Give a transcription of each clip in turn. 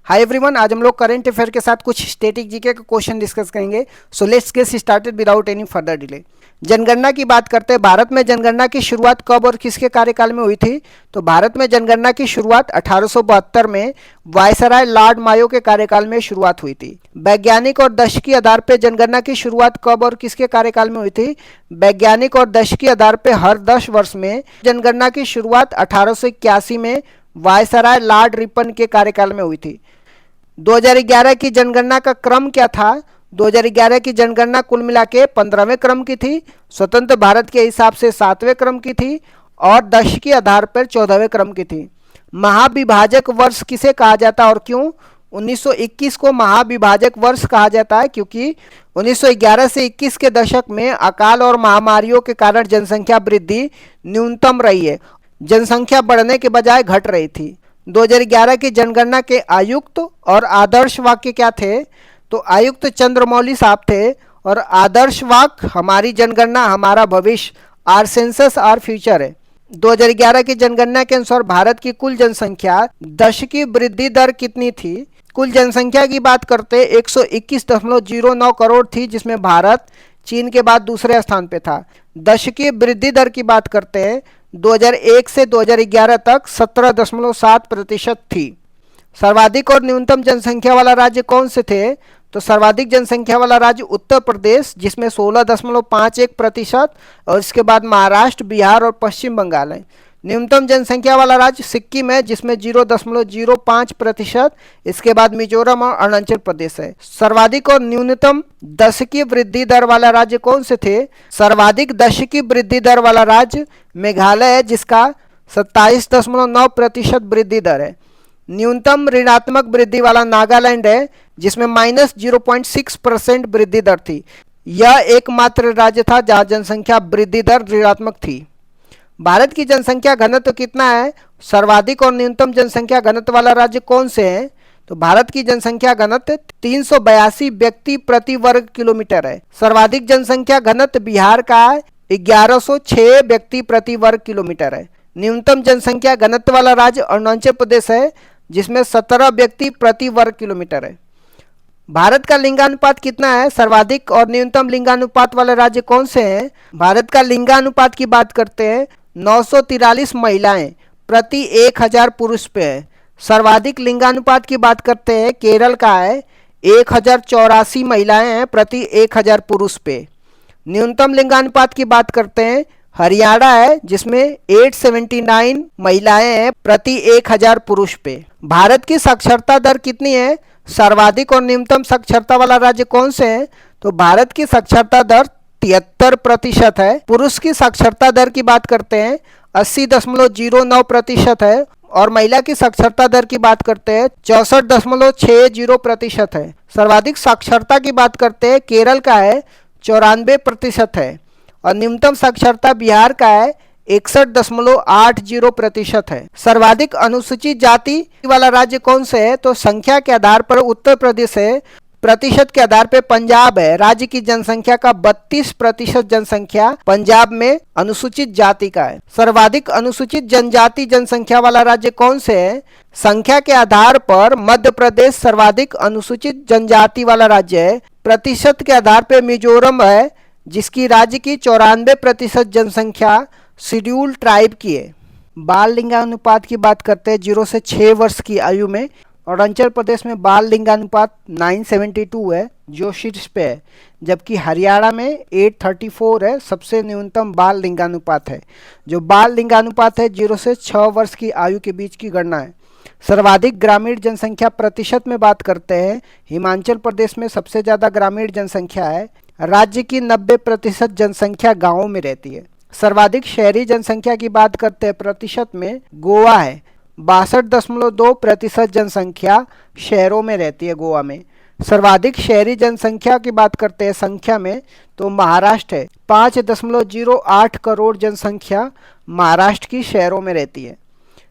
Hi everyone, आज हम लोग करंट अफेयर के साथ कुछ स्टैटिक जीके का क्वेश्चन डिस्कस करेंगे। So let's get started without any further delay. जनगणना की बात करते हैं। भारत में जनगणना की शुरुआत कब और किसके कार्यकाल में हुई थी? तो भारत में जनगणना की शुरुआत 1872 में वायसराय लॉर्ड मायो के कार्यकाल में शुरुआत हुई थी। वैज्ञानिक और दशकीय आधार पर जनगणना की शुरुआत कब और किसके कार्यकाल में हुई थी? वैज्ञानिक और दशकीय आधार पर हर 10 वर्ष में जनगणना की शुरुआत 1881 में वायसराय लॉर्ड रिपन के कार्यकाल में हुई थी। 2011 की जनगणना का क्रम क्या था? 2011 की जनगणना कुल मिला के 15वें क्रम की थी, स्वतंत्र भारत के हिसाब से 7वें क्रम की थी और दशकीय आधार पर 14वें क्रम की थी। महाविभाजक वर्ष किसे कहा जाता है और क्यों? 1921 को महाविभाजक वर्ष कहा जाता है क्योंकि 1911 से 21 के दशक में अकाल और महामारियों के कारण जनसंख्या वृद्धि न्यूनतम रही है। जनसंख्या बढ़ने के बजाय घट रही थी। 2011 की जनगणना के आयुक्त और आदर्श वाक्य क्या थे? तो आयुक्त चंद्रमौली साहब थे और आदर्श वाक्य हमारी जनगणना हमारा भविष्य, आर सेंसस आर फ्यूचर है। 2011 की जनगणना के अनुसार भारत की कुल जनसंख्या दशकीय वृद्धि दर कितनी थी? कुल जनसंख्या की बात करते 121.09 करोड़ थी, जिसमें भारत चीन के बाद दूसरे स्थान पे था। दशकीय वृद्धि दर की बात करते हैं 2001 से 2011 तक 17.7% थी। सर्वाधिक और न्यूनतम जनसंख्या वाला राज्य कौन से थे? तो सर्वाधिक जनसंख्या वाला राज्य उत्तर प्रदेश, जिसमें 16.51%, और इसके बाद महाराष्ट्र, बिहार और पश्चिम बंगाल है। न्यूनतम जनसंख्या वाला राज्य सिक्किम है, जिसमें 0.05%, इसके बाद मिजोरम और अरुणाचल प्रदेश है। सर्वाधिक और न्यूनतम दशकीय वृद्धि दर वाला राज्य कौन से थे? सर्वाधिक दशकीय वृद्धि दर वाला राज्य मेघालय है, जिसका 27.9% वृद्धि दर है। न्यूनतम ऋणात्मक वृद्धि वाला नागालैंड है, जिसमें -0.6% वृद्धि दर थी। यह एकमात्र राज्य था जहां जनसंख्या वृद्धि दर ऋणात्मक थी। भारत की जनसंख्या घनत्व कितना है? सर्वाधिक और न्यूनतम जनसंख्या घनत्व वाला राज्य कौन से हैं? तो भारत की जनसंख्या घनत्व 382 व्यक्ति प्रति वर्ग किलोमीटर है। सर्वाधिक जनसंख्या घनत्व बिहार का है, 1106 व्यक्ति प्रति वर्ग किलोमीटर है। न्यूनतम जनसंख्या घनत्व वाला राज्य अरुणाचल प्रदेश है, जिसमें 17 व्यक्ति प्रति वर्ग किलोमीटर है। भारत का लिंगानुपात कितना है? सर्वाधिक और न्यूनतम लिंगानुपात वाले राज्य कौन से हैं? भारत का लिंगानुपात की बात करते हैं 943 महिलाएं प्रति 1000 पुरुष पे है। सर्वाधिक लिंगानुपात की बात करते हैं केरल का है, 1084 महिलाएं हैं प्रति 1000 पुरुष पे। न्यूनतम लिंगानुपात की बात करते हैं हरियाणा है, जिसमें 879 महिलाएं हैं प्रति 1000 पुरुष पे। भारत की साक्षरता दर कितनी है? सर्वाधिक और न्यूनतम साक्षरता वाला राज्य कौन से हैं? तो भारत की साक्षरता दर 73% है। पुरुष की साक्षरता दर की बात करते हैं 80.09% है और महिला की साक्षरता दर की बात करते हैं 64.60% है। सर्वाधिक साक्षरता की बात करते हैं केरल का है, 94% है और न्यूनतम साक्षरता बिहार का है, 61.80% है। सर्वाधिक अनुसूचित जाति वाला राज्य कौन से है? तो संख्या के आधार पर उत्तर प्रदेश है, प्रतिशत के आधार पर पंजाब है। राज्य की जनसंख्या का 32% जनसंख्या पंजाब में अनुसूचित जाति का है। सर्वाधिक अनुसूचित जनजाति जनसंख्या वाला राज्य कौन से है? संख्या के आधार पर मध्य प्रदेश सर्वाधिक अनुसूचित जनजाति वाला राज्य है। प्रतिशत के आधार पर मिजोरम है, जिसकी राज्य की 94% जनसंख्या शेड्यूल ट्राइब की है। बाल लिंगानुपात की बात करते हैं 0 से 6 वर्ष की आयु में। अरुणाचल प्रदेश में बाल लिंगानुपात 972 है, जो शीर्ष पे है, जबकि हरियाणा में 834 है, सबसे न्यूनतम बाल लिंगानुपात है। जो बाल लिंगानुपात है 0 से 6 वर्ष की आयु के बीच की गणना है। सर्वाधिक ग्रामीण जनसंख्या प्रतिशत में बात करते हैं हिमाचल प्रदेश में सबसे ज़्यादा ग्रामीण जनसंख्या है। राज्य की 90% जनसंख्या गाँवों में रहती है। सर्वाधिक शहरी जनसंख्या की बात करते हैं प्रतिशत में गोवा है, 62.2% जनसंख्या शहरों में रहती है गोवा में। सर्वाधिक शहरी जनसंख्या की बात करते हैं संख्या में तो महाराष्ट्र है, 5.08 करोड़ जनसंख्या महाराष्ट्र की शहरों में रहती है।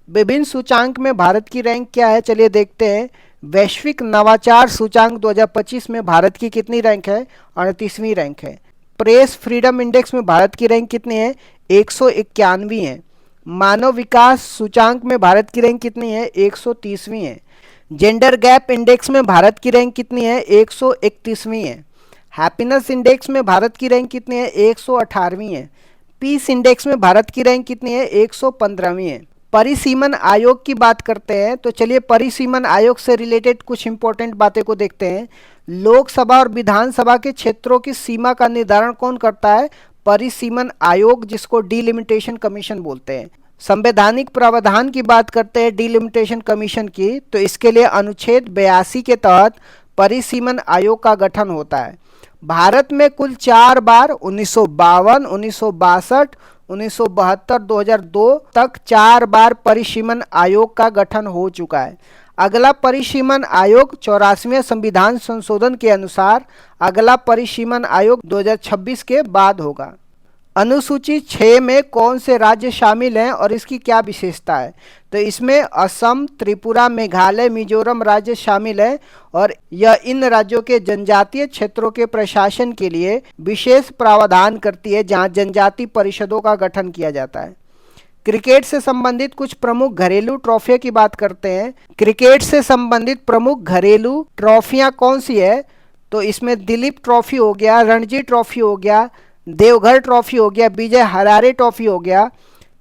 विभिन्न सूचांक में भारत की रैंक क्या है? चलिए देखते हैं। वैश्विक नवाचार सूचांक 2025 में भारत की कितनी रैंक है? 38वीं रैंक है। प्रेस फ्रीडम इंडेक्स में भारत की रैंक कितनी है? 191 है। मानव विकास सूचांक में भारत की रैंक कितनी है? 130वीं है। जेंडर गैप इंडेक्स में भारत की रैंक कितनी है? 131वीं है। हैप्पीनेस इंडेक्स में भारत की रैंक कितनी है? 118वीं है। पीस इंडेक्स में भारत की रैंक कितनी है? 115वीं है। परिसीमन आयोग की बात करते हैं तो चलिए परिसीमन आयोग से रिलेटेड कुछ इंपॉर्टेंट बातें को देखते हैं। लोकसभा और विधानसभा के क्षेत्रों की सीमा का निर्धारण कौन करता है? परिसीमन आयोग, जिसको डिलिमिटेशन कमीशन बोलते हैं। संवैधानिक प्रावधान की बात करते हैं डिलिमिटेशन कमीशन की, तो इसके लिए अनुच्छेद 82 के तहत परिसीमन आयोग का गठन होता है। भारत में कुल 4 बार 1952, 1962, 1972, 2002 तक 4 बार परिसीमन आयोग का गठन हो चुका है। अगला परिसीमन आयोग 84वें संविधान संशोधन के अनुसार अगला परिसीमन आयोग 2026 के बाद होगा। अनुसूची 6 में कौन से राज्य शामिल हैं और इसकी क्या विशेषता है? तो इसमें असम, त्रिपुरा, मेघालय, मिजोरम राज्य शामिल हैं और यह इन राज्यों के जनजातीय क्षेत्रों के प्रशासन के लिए विशेष प्रावधान करती है, जहां जनजाति परिषदों का गठन किया जाता है। क्रिकेट से संबंधित कुछ प्रमुख घरेलू ट्रॉफियों की बात करते हैं। क्रिकेट से संबंधित प्रमुख घरेलू ट्रॉफियां कौन सी है? तो इसमें दिलीप ट्रॉफी हो गया, रणजी ट्रॉफी हो गया, देवघर ट्रॉफी हो गया, विजय हरारे ट्रॉफी हो गया,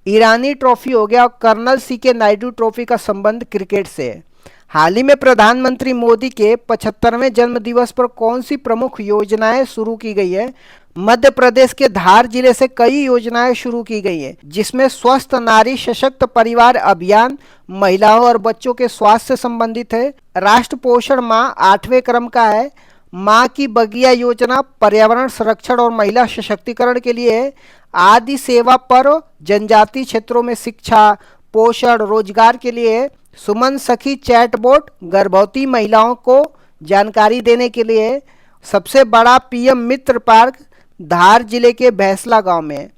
ईरानी ट्रॉफी हो गया और कर्नल सीके नायडू ट्रॉफी का संबंध क्रिकेट से है। हाल ही में प्रधानमंत्री मोदी के 75वें जन्म दिवस पर कौन सी प्रमुख योजनाएं शुरू की गई है? मध्य प्रदेश के धार जिले से कई योजनाएं शुरू की गई हैं, जिसमें स्वस्थ नारी सशक्त परिवार अभियान महिलाओं और बच्चों के स्वास्थ्य से संबंधित है। राष्ट्र पोषण माह 8वें क्रम का है। माँ की बगिया योजना पर्यावरण संरक्षण और महिला सशक्तिकरण के लिए है। आदि सेवा पर्व जनजातीय क्षेत्रों में शिक्षा, पोषण, रोजगार के लिए है। सुमन सखी चैटबोट गर्भवती महिलाओं को जानकारी देने के लिए है। सबसे बड़ा पीएम मित्र पार्क धार जिले के भैंसला गांव में है।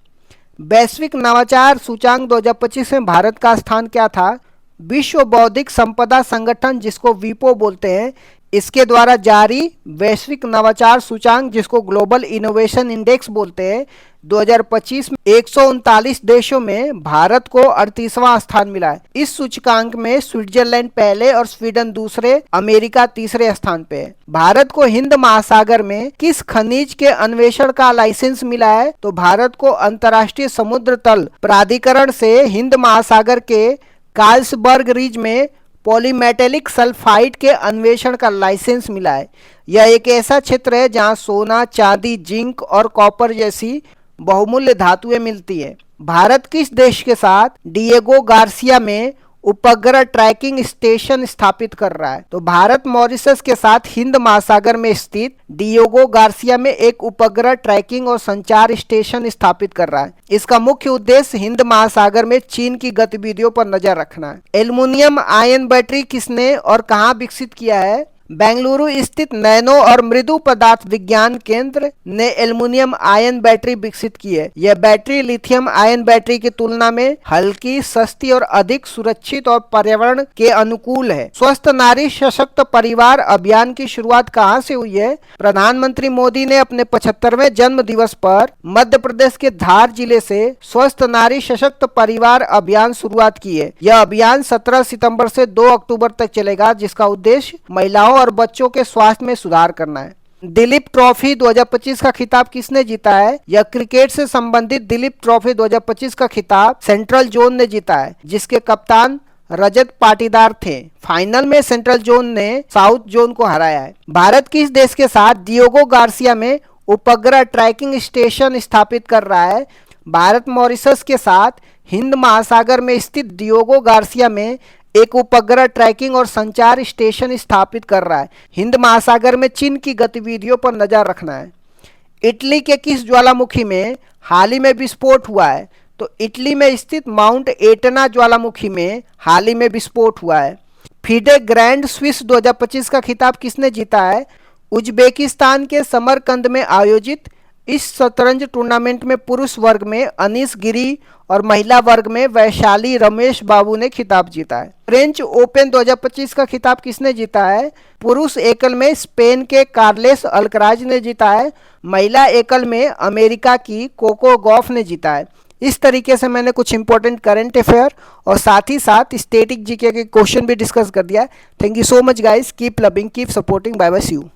वैश्विक नवाचार सूचांक 2025 में भारत का स्थान क्या था? विश्व बौद्धिक संपदा संगठन, जिसको वीपो बोलते हैं, इसके द्वारा जारी वैश्विक नवाचार सूचांक, जिसको ग्लोबल इनोवेशन इंडेक्स बोलते हैं, 2025 में 139 देशों में भारत को 38वां स्थान मिला है। इस सूचकांक में स्विट्जरलैंड पहले और स्वीडन दूसरे, अमेरिका तीसरे स्थान पे है। भारत को हिंद महासागर में किस खनिज के अन्वेषण का लाइसेंस मिला है? तो भारत को अंतर्राष्ट्रीय समुद्र तल प्राधिकरण से हिंद महासागर के कार्लसबर्ग रिज में पॉलीमेटेलिक सल्फाइड के अन्वेषण का लाइसेंस मिला है। यह एक ऐसा क्षेत्र है जहां सोना, चांदी, जिंक और कॉपर जैसी बहुमूल्य धातुएं मिलती है। भारत किस देश के साथ डिएगो गार्सिया में उपग्रह ट्रैकिंग स्टेशन स्थापित कर रहा है? तो भारत मॉरिशस के साथ हिंद महासागर में स्थित डिएगो गार्सिया में एक उपग्रह ट्रैकिंग और संचार स्टेशन स्थापित कर रहा है। इसका मुख्य उद्देश्य हिंद महासागर में चीन की गतिविधियों पर नजर रखना है। एल्युमिनियम आयन बैटरी किसने और कहां विकसित किया है? बेंगलुरु स्थित नैनो और मृदु पदार्थ विज्ञान केंद्र ने एल्युमिनियम आयन बैटरी विकसित की है। यह बैटरी लिथियम आयन बैटरी की तुलना में हल्की, सस्ती और अधिक सुरक्षित और पर्यावरण के अनुकूल है। स्वस्थ नारी सशक्त परिवार अभियान की शुरुआत कहां से हुई है? प्रधानमंत्री मोदी ने अपने 75वें जन्म दिवस पर मध्य प्रदेश के धार जिले से स्वस्थ नारी सशक्त परिवार अभियान शुरुआत की है। यह अभियान 17 सितंबर से 2 अक्टूबर तक चलेगा, जिसका उद्देश्य महिलाओं और बच्चों के स्वास्थ्य में सुधार करना है। दिलीप ट्रॉफी 2025 का खिताब किसने जीता है? यह क्रिकेट से संबंधित दिलीप ट्रॉफी 2025 का खिताब सेंट्रल जोन ने जीता है, जिसके कप्तान रजत पाटीदार थे। फाइनल में सेंट्रल जोन ने साउथ जोन को हराया है। भारत किस देश के साथ डिएगो गार्सिया में उपग्रह ट्रैकिंग स्टेशन स्थापित कर रहा है? भारत मॉरिशस के साथ हिंद महासागर में स्थित डिएगो गार्सिया में एक उपग्रह ट्रैकिंग और संचार स्टेशन स्थापित कर रहा है। हिंद महासागर में चीन की गतिविधियों पर नजर रखना है। इटली के किस ज्वालामुखी में हाल ही में विस्फोट हुआ है? तो इटली में स्थित माउंट एटना ज्वालामुखी में हाल ही में विस्फोट हुआ है। फीडे ग्रैंड स्विस 2025 का खिताब किसने जीता है? उज्बेकिस्तान के समरकंद में आयोजित इस शतरंज टूर्नामेंट में पुरुष वर्ग में अनीस गिरी और महिला वर्ग में वैशाली रमेश बाबू ने खिताब जीता है। फ्रेंच ओपन 2025 का खिताब किसने जीता है? पुरुष एकल में स्पेन के कार्लेस अल्कराज ने जीता है। महिला एकल में अमेरिका की कोको गॉफ ने जीता है। इस तरीके से मैंने कुछ इंपॉर्टेंट करंट अफेयर और साथ ही साथ स्टैटिक जीके के क्वेश्चन भी डिस्कस कर दिया है। Thank you so much guys, keep loving, keep supporting, bye bye, see you.